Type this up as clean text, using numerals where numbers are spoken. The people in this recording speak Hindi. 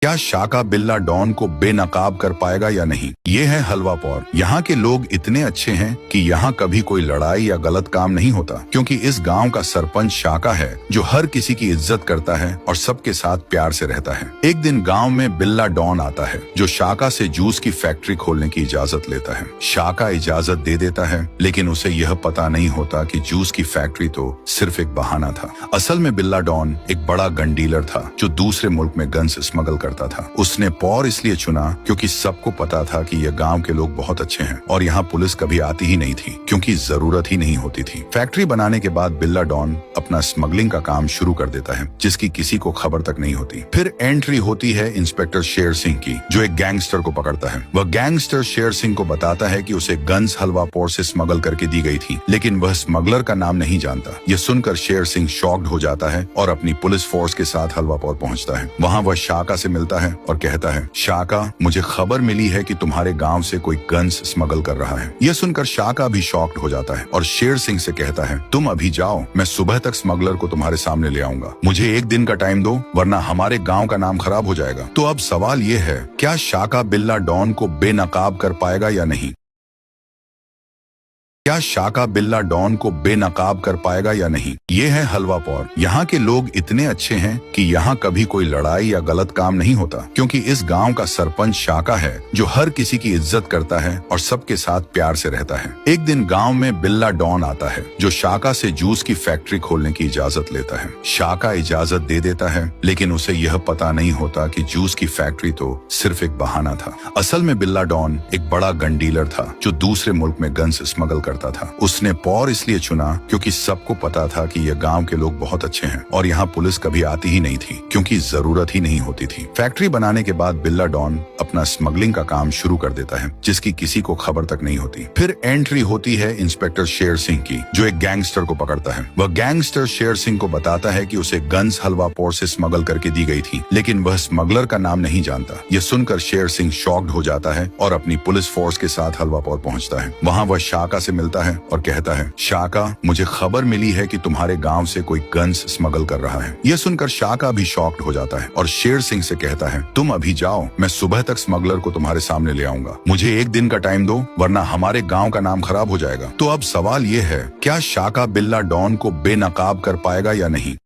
क्या शाका बिल्ला डॉन को बेनकाब कर पाएगा या नहीं? ये है हलवा पौर। यहाँ के लोग इतने अच्छे हैं कि यहाँ कभी कोई लड़ाई या गलत काम नहीं होता, क्योंकि इस गांव का सरपंच शाका है जो हर किसी की इज्जत करता है और सबके साथ प्यार से रहता है। एक दिन गांव में बिल्ला डॉन आता है जो शाका से जूस की फैक्ट्री खोलने की इजाजत लेता है। शाका इजाजत दे देता है, लेकिन उसे यह पता नहीं होता कि जूस की फैक्ट्री तो सिर्फ एक बहाना था। असल में बिल्ला डॉन एक बड़ा गन डीलर था जो दूसरे मुल्क में गन्स स्मगल करता था। उसने पौर इसलिए चुना क्योंकि सबको पता था कि यह गांव के लोग बहुत अच्छे हैं और यहाँ पुलिस कभी आती ही नहीं थी, क्योंकि जरूरत ही नहीं होती थी। फैक्ट्री बनाने के बाद बिल्ला डॉन अपना स्मगलिंग का काम शुरू कर देता है, जिसकी किसी को खबर तक नहीं होती। फिर एंट्री होती है इंस्पेक्टर शेर सिंह की, जो एक गैंगस्टर को पकड़ता है। वह गैंगस्टर शेर सिंह को बताता है कि उसे गन्स हलवा पौर से स्मगल करके दी गई थी, लेकिन वह स्मगलर का नाम नहीं जानता। यह सुनकर शेर सिंह शॉक्ड हो जाता है और अपनी पुलिस फोर्स के साथ हलवा पौर पहुंचता है। वहां वह शाका से मिलता है और कहता है, शाका, मुझे खबर मिली है कि तुम्हारे गांव से कोई गन्स स्मगल कर रहा है। यह सुनकर शाका भी शॉक्ड हो जाता है और शेर सिंह से कहता है, तुम अभी जाओ, मैं सुबह तक स्मगलर को तुम्हारे सामने ले आऊंगा। मुझे एक दिन का टाइम दो, वरना हमारे गांव का नाम खराब हो जाएगा। तो अब सवाल ये है, क्या शाका बिल्ला डॉन को बेनकाब कर पाएगा या नहीं? क्या शाका बिल्ला डॉन को बेनकाब कर पाएगा या नहीं? ये है हलवा पौर। यहाँ के लोग इतने अच्छे हैं कि यहाँ कभी कोई लड़ाई या गलत काम नहीं होता, क्योंकि इस गांव का सरपंच शाका है जो हर किसी की इज्जत करता है और सबके साथ प्यार से रहता है। एक दिन गांव में बिल्ला डॉन आता है जो शाका से जूस की फैक्ट्री खोलने की इजाजत लेता है। शाका इजाजत दे देता है, लेकिन उसे यह पता नहीं होता कि जूस की फैक्ट्री तो सिर्फ एक बहाना था। असल में बिल्ला डॉन एक बड़ा गन डीलर था जो दूसरे मुल्क में गन्स स्मगल करता था। उसने पौर इसलिए चुना क्योंकि सबको पता था कि यह गांव के लोग बहुत अच्छे हैं और यहाँ पुलिस कभी आती ही नहीं थी, क्योंकि जरूरत ही नहीं होती थी। फैक्ट्री बनाने के बाद बिल्ला डॉन अपना स्मगलिंग का काम शुरू कर देता है, जिसकी किसी को खबर तक नहीं होती। फिर एंट्री होती है इंस्पेक्टर शेर सिंह की, जो एक गैंगस्टर को पकड़ता है। वह गैंगस्टर शेर सिंह को बताता है कि उसे गन्स हलवा पौर से स्मगल करके दी गई थी, लेकिन वह स्मगलर का नाम नहीं जानता। यह सुनकर शेर सिंह शॉक्ड हो जाता है और अपनी पुलिस फोर्स के साथ हलवा पौर पहुंचता है। वहां वह शाका से मिलता है और कहता है, शाका, मुझे खबर मिली है कि तुम्हारे गांव से कोई गन्स स्मगल कर रहा है। यह सुनकर शाका भी शॉक्ड हो जाता है और शेर सिंह से कहता है, तुम अभी जाओ, मैं सुबह तक स्मगलर को तुम्हारे सामने ले आऊंगा। मुझे एक दिन का टाइम दो, वरना हमारे गांव का नाम खराब हो जाएगा। तो अब सवाल ये है, क्या शाका बिल्ला डॉन को बेनकाब कर पाएगा या नहीं?